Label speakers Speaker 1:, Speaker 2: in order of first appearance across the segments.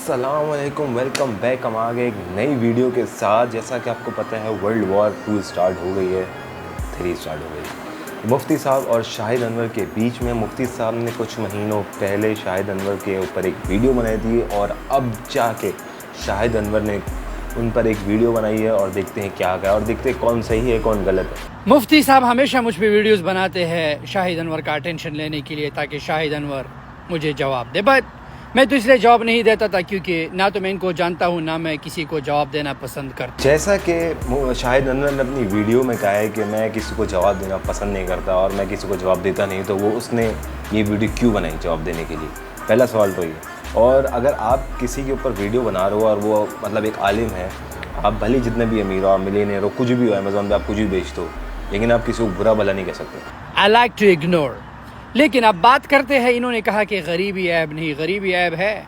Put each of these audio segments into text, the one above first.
Speaker 1: अस्सलाम वालेकुम, welcome back. हम आ गए एक नई वीडियो के साथ। जैसा कि आपको पता है वर्ल्ड वॉर 2 स्टार्ट हो गई है, 3 स्टार्ट हो गई है। मुफ्ती साहब और शाहिद अनवर के बीच में मुफ्ती साहब ने कुछ महीनों पहले शाहिद अनवर के ऊपर एक वीडियो बनाई थी और अब जाके शाहिद अनवर ने उन पर एक वीडियो बनाई है और देखते हैं क्या है और देखते हैं कौन सही है कौन गलत है।
Speaker 2: मुफ्ती साहब हमेशा मुझ पे वीडियोस बनाते हैं शाहिद अनवर का अटेंशन लेने के लिए ताकि शाहिद अनवर मुझे जवाब दे, बट मैं तो इसलिए जवाब नहीं देता था क्योंकि ना तो मैं इनको जानता हूँ ना मैं किसी को जवाब देना पसंद करता।
Speaker 1: जैसा कि शाहिद अनवर ने अपनी वीडियो में कहा है कि मैं किसी को जवाब देना पसंद नहीं करता और मैं किसी को जवाब देता नहीं, तो वो उसने ये वीडियो क्यों बनाई जवाब देने के लिए? पहला सवाल तो ये। और अगर आप किसी के ऊपर वीडियो बना रहे हो और वो मतलब एक आलिम है, आप भले जितने भी अमीर हो, मिलियनेयर हो, कुछ भी हो, अमेज़ॉन पे आप कुछ भी बेचते हो, लेकिन आप किसी को बुरा भला नहीं कह सकते।
Speaker 2: I like to ignore. लेकिन अब बात करते हैं, इन्होंने कहा कि गरीबी ऐब नहीं, गरीबी ऐब है।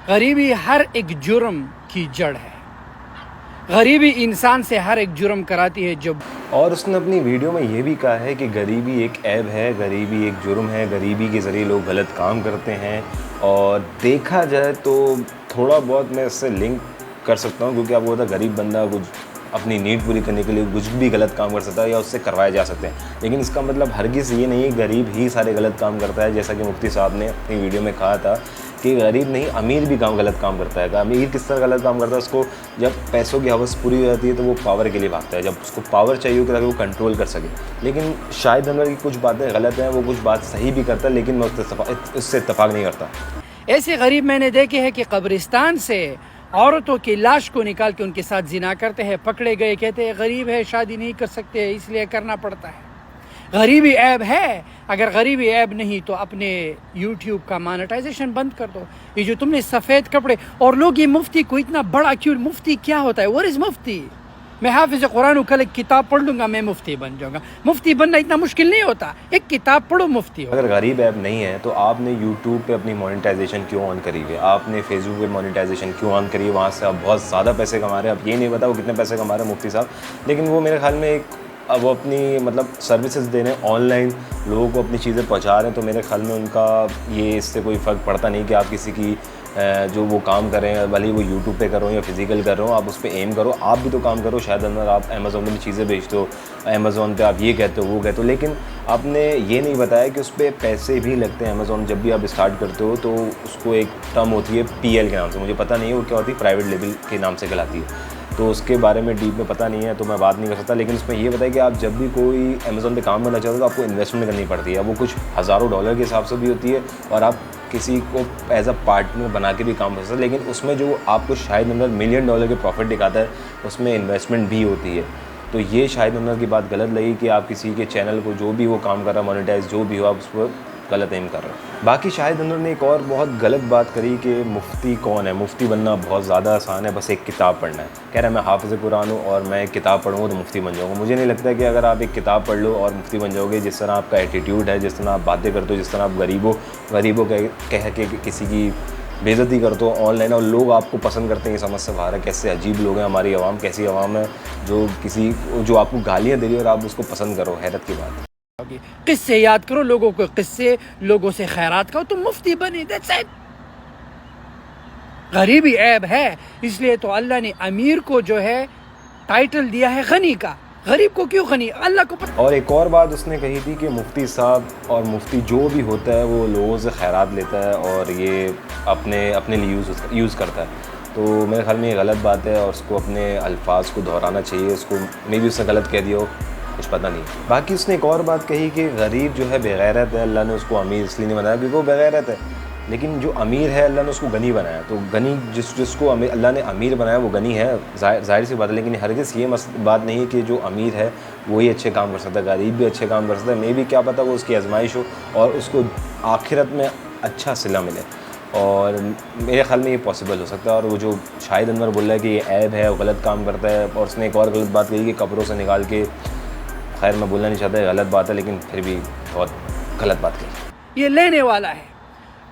Speaker 2: गरीबी हर एक जुर्म की जड़ है। गरीबी इंसान से हर एक जुर्म कराती है जब।
Speaker 1: और उसने अपनी वीडियो में ये भी कहा है कि गरीबी एक ऐब है, गरीबी एक जुर्म है, गरीबी के ज़रिए लोग गलत काम करते हैं। और देखा जाए तो थोड़ा बहुत मैं इससे लिंक कर सकता हूँ, क्योंकि आपको पता है गरीब बंदा कुछ अपनी नीड पूरी करने के लिए कुछ भी गलत काम कर सकता है या उससे करवाए जा सकते हैं। लेकिन इसका मतलब हरगिज़ ये नहीं गरीब ही सारे गलत काम करता है। जैसा कि मुफ्ती साहब ने अपनी वीडियो में कहा था कि गरीब नहीं अमीर भी गलत काम करता है। अमीर किस तरह गलत काम करता है? उसको जब पैसों की हवस पूरी हो जाती है तो वो पावर के लिए भागता है, जब उसको पावर चाहिए होगी ताकि वो कंट्रोल कर सके। लेकिन शाहिद अनवर की कुछ बातें गलत हैं, वो कुछ बात सही भी करता है, लेकिन मैं उससे इत्तेफाक नहीं करता।
Speaker 2: ऐसे गरीब मैंने देखे हैं कि कब्रिस्तान से औरतों की लाश को निकाल के उनके साथ जिना करते हैं, पकड़े गए, कहते हैं गरीब है शादी नहीं कर सकते इसलिए करना पड़ता है। गरीबी ऐब है। अगर गरीबी ऐब नहीं तो अपने यूट्यूब का मोनेटाइजेशन बंद कर दो। ये जो तुमने सफ़ेद कपड़े और लोग ये मुफ्ती को इतना बड़ा क्यों, मुफ्ती क्या होता है? व्हाट इज़ मुफ्ती? मैं हाफिज़ कुरान कल एक किताब पढ़ लूँगा मैं मुफ्ती बन जाऊँगा। मुफ्ती बनना इतना मुश्किल नहीं होता, एक किताब पढ़ो मुफ्ती हो।
Speaker 1: अगर गरीब ऐप नहीं है तो आपने यूट्यूब पे अपनी मोनेटाइजेशन क्यों ऑन करी है? आपने फेसबुक पे मोनेटाइजेशन क्यों ऑन करी है? वहाँ से आप बहुत ज़्यादा पैसे कमा रहे हैं। अब ये नहीं पता वो कितने पैसे कमा रहे हैं मुफ्ती साहब, लेकिन वो मेरे ख्याल में एक अब वो अपनी मतलब सर्विसेज दे रहे हैं, ऑनलाइन लोगों को अपनी चीज़ें पहुँचा रहे हैं। तो मेरे ख्याल में उनका ये इससे कोई फ़र्क पड़ता नहीं कि आप किसी की जो वो काम कर रहे हैं, भले ही वो यूट्यूब पे करो या फिजिकल कर रहे हो, आप उस पर एम करो। आप भी तो काम करो। शायद अंदर आप अमेज़ॉन में चीज़ें बेचते हो, अमेज़ॉन पे आप ये कहते हो वो कहते हो, लेकिन आपने ये नहीं बताया कि उस पर पैसे भी लगते हैं। अमेज़ॉन जब भी आप स्टार्ट करते हो तो उसको एक टर्म होती है PL के नाम से, मुझे पता नहीं है वो क्या होती है, प्राइवेट लेबल के नाम से कहलाती है, तो उसके बारे में डीप में पता नहीं है तो मैं बात नहीं कर सकता। लेकिन उसमें ये बताया कि आप जब भी कोई अमेज़ॉन पे काम करना चाहते हो तो आपको इन्वेस्टमेंट करनी पड़ती है। वो कुछ हज़ारों डॉलर के हिसाब से भी होती है और आप किसी को एज अ पार्टनर बना के भी काम कर सकते हैं। लेकिन उसमें जो आपको शायद अंदर $1 मिलियन के प्रॉफिट दिखाता है, उसमें इन्वेस्टमेंट भी होती है। तो ये शायद अंदर की बात गलत लगी कि आप किसी के चैनल को जो भी वो काम कर रहा है, मोनेटाइज जो भी हो, आप उस पर गलत एम कर रहे हैं। बाकी शाहिद अनवर ने एक और बहुत गलत बात करी कि मुफ्ती कौन है, मुफ्ती बनना बहुत ज़्यादा आसान है, बस एक किताब पढ़ना है। कह रहा है मैं हाफिज़ कुरान हूँ और मैं एक किताब पढ़ूँगा तो मुफ्ती बन जाऊँगा। मुझे नहीं लगता कि अगर आप एक किताब पढ़ लो और मुफ्ती बन जाओगे। जिस तरह आपका एटीट्यूड है, जिस तरह आप बातें करते हो, जिस तरह आप गरीबों कह के किसी की बेइज्जती करते हो ऑनलाइन और लोग आपको पसंद करते हैं, ये समझ से बाहर है। कैसे अजीब लोग हैं हमारी आवाम, कैसी आवाम है जो आपको गालियाँ दे रही है और आप उसको पसंद करो। हैरत की बात है।
Speaker 2: किस्से याद करो, लोगों को किस्से, लोगों से खैरात करो, तुम मुफ्ती बने। That's it. गरीबी ऐब है, इसलिए तो अल्लाह ने अमीर को जो है टाइटल दिया है गनी का। गरीब को क्यों गनी? अल्लाह को पता।
Speaker 1: और एक और बात उसने कही थी कि मुफ्ती साहब और मुफ्ती जो भी होता है वो लोगों से खैरात लेता है और ये अपने लिए यूज़ करता है। तो मेरे ख्याल में ये गलत बात है और उसको अपने अल्फाज को दोहराना चाहिए। उसको मे भी उसने गलत कह दिया हो, कुछ पता नहीं। बाकी उसने एक और बात कही कि गरीब जो है बेगैरत है, अल्लाह ने उसको अमीर इसलिए नहीं बनाया क्योंकि वो बेगैरत है। लेकिन जो अमीर है अल्लाह ने उसको गनी बनाया। तो गनी जिसको अल्लाह ने अमीर बनाया वो गनी है, जाहिर सी बात है। लेकिन हरगिज़ ये बात नहीं है कि जो अमीर है वही अच्छे काम कर सकता है, गरीब भी अच्छे काम कर सकता है। मे भी क्या पता वो उसकी आजमाइश हो और उसको आखिरत में अच्छा सिला मिले, और मेरे ख्याल में ये पॉसिबल हो सकता है। और वो जो शाहिद अनवर बोल रहा है कि ये ऐब है, वो गलत काम करता है, और उसने एक और गलत बात कही कि कब्रों से निकाल के, खैर मैं बोलना नहीं चाहता गलत बात है, लेकिन फिर भी बहुत गलत बात कही।
Speaker 2: ये लेने वाला है।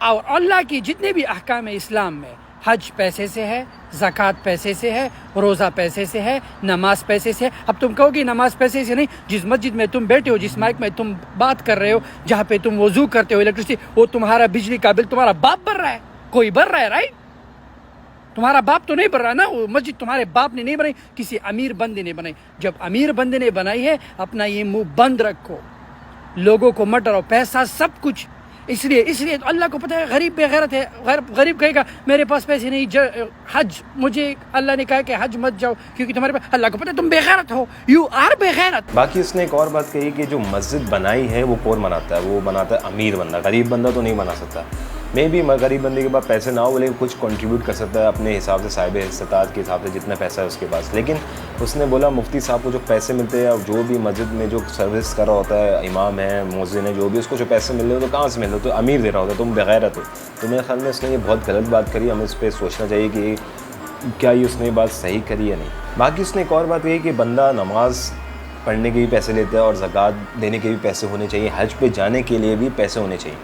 Speaker 2: और अल्लाह की जितने भी अहकाम है इस्लाम में, हज पैसे से है, ज़कात पैसे से है, रोज़ा पैसे से है, नमाज पैसे से है। अब तुम कहोगे नमाज पैसे से नहीं, जिस मस्जिद में तुम बैठे हो, जिस माइक में तुम बात कर रहे हो, जहाँ पे तुम वज़ू करते हो, इलेक्ट्रिसिटी, वो तुम्हारा बिजली का बिल तुम्हारा बाप भर रहा है, कोई भर रहा है, राइट? تمہارا باپ تو نہیں بن رہا نا, وہ مسجد تمہارے باپ نے نہیں بنائی, کسی امیر بندے نے بنائی. جب امیر بندے نے بنائی ہے اپنا یہ منہ بند رکھو, لوگوں کو مت ڈراؤ, پیسہ سب کچھ. اس لیے تو اللہ کو پتہ ہے غریب بے غیرت ہے. غریب کہے گا میرے پاس پیسے نہیں, حج, مجھے اللہ نے کہا کہ حج مت جاؤ کیونکہ تمہارے پاس, اللہ کو پتہ ہے تم بے غیرت ہو, یو آر بے غیرت.
Speaker 1: باقی اس نے ایک اور بات کہی کہ جو مسجد بنائی ہے وہ کون بناتا ہے, وہ بناتا ہے امیر بندہ, غریب بندہ تو نہیں بنا سکتا. میں بھی غریب بندے کے پاس پیسے نہ ہو لیکن کچھ کنٹریبیوٹ کر سکتا ہے اپنے حساب سے, صاحب استطاعت کے حساب سے جتنا پیسہ ہے اس کے پاس. لیکن اس نے بولا مفتی صاحب کو جو پیسے ملتے ہیں اور جو بھی مسجد میں جو سروس کر رہا ہوتا ہے, امام ہے, مؤذن ہے, جو بھی, اس کو جو پیسے مل رہے ہو تو کہاں سے مل رہے ہو, تو امیر دے رہا ہوتا ہے, تم بغیرت ہو. تو میرے خیال میں اس نے یہ بہت غلط بات کری, ہمیں اس پہ سوچنا چاہیے کہ کیا یہ اس نے بات صحیح کری یا نہیں. باقی اس نے ایک اور بات کہی کہ بندہ نماز پڑھنے کے بھی پیسے لیتا ہے اور زکوٰۃ دینے کے بھی پیسے ہونے چاہیے, حج پہ جانے کے لیے بھی پیسے ہونے چاہیے,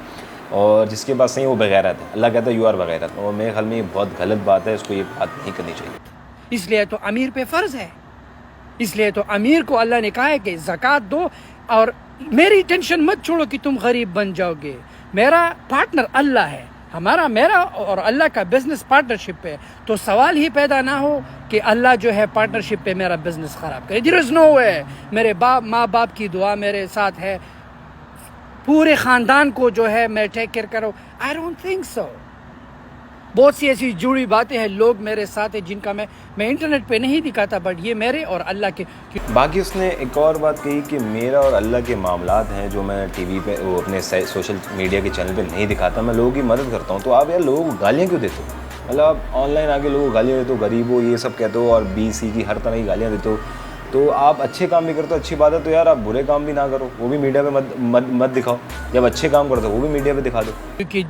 Speaker 1: اور جس کے پاس نہیں وہ بغیرت ہے. اللہ کہتا ہے یو آر بغیرت, اور میرے خیال میں یہ بہت غلط بات ہے, اس کو یہ بات نہیں کرنی چاہیے.
Speaker 2: اس لیے تو امیر پہ فرض ہے, اس لیے تو امیر کو اللہ نے کہا ہے کہ زکوٰۃ دو, اور میری ٹینشن مت چھوڑو کہ تم غریب بن جاؤ گے. میرا پارٹنر اللہ ہے, میرا اور اللہ کا بزنس پارٹنرشپ ہے, تو سوال ہی پیدا نہ ہو کہ اللہ جو ہے پارٹنرشپ پہ میرا بزنس خراب کرے. دیر از نو وے. میرے ماں باپ کی دعا میرے ساتھ ہے, پورے خاندان کو جو ہے میں ٹیک کیئر کروں. I don't think so. بہت سی ایسی جڑی باتیں ہیں, لوگ میرے ساتھ ہیں جن کا میں انٹرنیٹ پہ نہیں دکھاتا, بٹ یہ میرے اور اللہ کے.
Speaker 1: باقی اس نے ایک اور بات کہی کہ میرا اور اللہ کے معاملات ہیں جو میں ٹی وی پہ, وہ اپنے سوشل میڈیا کے چینل پہ نہیں دکھاتا, میں لوگوں کی مدد کرتا ہوں. تو آپ یار لوگوں کو گالیاں کیوں دیتے ہو, مطلب آپ آن لائن آ کے لوگوں کو گالیاں دیتے ہو, غریب ہو یہ سب کہتے ہو, اور بی سی کی ہر طرح کی گالیاں دیتے ہو. تو آپ اچھے کام بھی کرتے ہو, اچھی بات ہے, تو یار آپ برے کام بھی نہ کرو, وہ بھی میڈیا پہ مت دکھاؤ. جب اچھے کام کرتے ہو وہ بھی میڈیا پہ دکھا دو.
Speaker 2: کیونکہ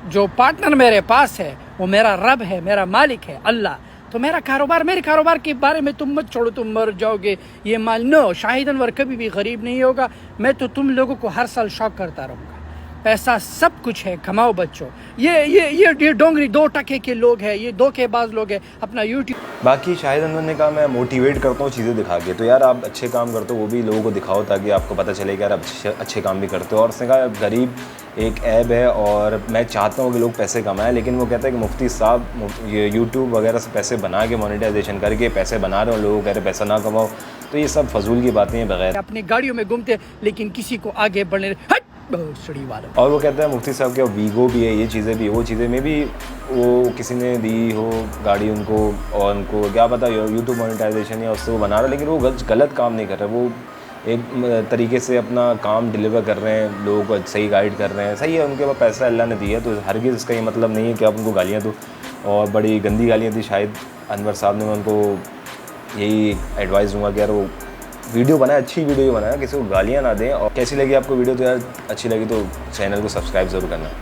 Speaker 2: جو پارٹنر میرے پاس ہے وہ میرا رب ہے, میرا مالک ہے اللہ. تو میرے کاروبار کے بارے میں تم مت چھوڑو, تم مر جاؤ گے یہ مال. نو, شاہد انور کبھی بھی غریب نہیں ہوگا. میں تو تم لوگوں کو ہر سال شوق کرتا رہوں گا. پیسہ سب کچھ ہے, کماؤ بچوں. یہ ڈونگری 2 ٹکے کے لوگ ہیں, یہ دھوکے باز لوگ ہیں اپنا یوٹیوب.
Speaker 1: باقی شاہد انور نے کہا میں موٹیویٹ کرتا ہوں چیزیں دکھا کے, تو یار آپ اچھے کام کرتے ہو وہ بھی لوگوں کو دکھاؤ تاکہ آپ کو پتہ چلے کہ یار آپ اچھے کام بھی کرتے ہو. اور اس نے کہا غریب ایک عیب ہے, اور میں چاہتا ہوں کہ لوگ پیسے کمائیں, لیکن وہ کہتا ہے کہ مفتی صاحب یہ یوٹیوب وغیرہ سے پیسے بنا کے مونیٹائزیشن کر کے پیسے بنا رہے ہوں, لوگوں کہہ رہے پیسہ نہ کماؤ. تو یہ سب فضول کی باتیں ہیں, بغیر
Speaker 2: اپنی گاڑیوں میں گھومتے لیکن کسی کو آگے بڑھنے.
Speaker 1: اور وہ کہتا ہے مفتی صاحب کے ویگو بھی ہے, یہ چیزیں بھی, وہ چیزیں میں بھی وہ کسی نے دی ہو گاڑی ان کو, اور ان کو کیا پتہ یوٹیوب مونیٹائزیشن یا اس سے وہ بنا رہا ہے, لیکن وہ غلط کام نہیں کر رہے. وہ ایک طریقے سے اپنا کام ڈلیور کر رہے ہیں, لوگوں کو صحیح گائیڈ کر رہے ہیں. صحیح ہے, ان کے پاس پیسہ اللہ نے دیا ہے, تو ہرگز اس کا یہ مطلب نہیں ہے کہ آپ ان کو گالیاں دو. اور بڑی گندی گالیاں تھیں شاہد انور صاحب نے. میں ان کو یہی ایڈوائز دوں گا کہ یار وہ ویڈیو بنائے, اچھی ویڈیو بنایا, کسی کو گالیاں نہ دیں. اور کیسی لگی آپ کو ویڈیو, تو یار اچھی لگی تو چینل کو سبسکرائب ضرور کرنا.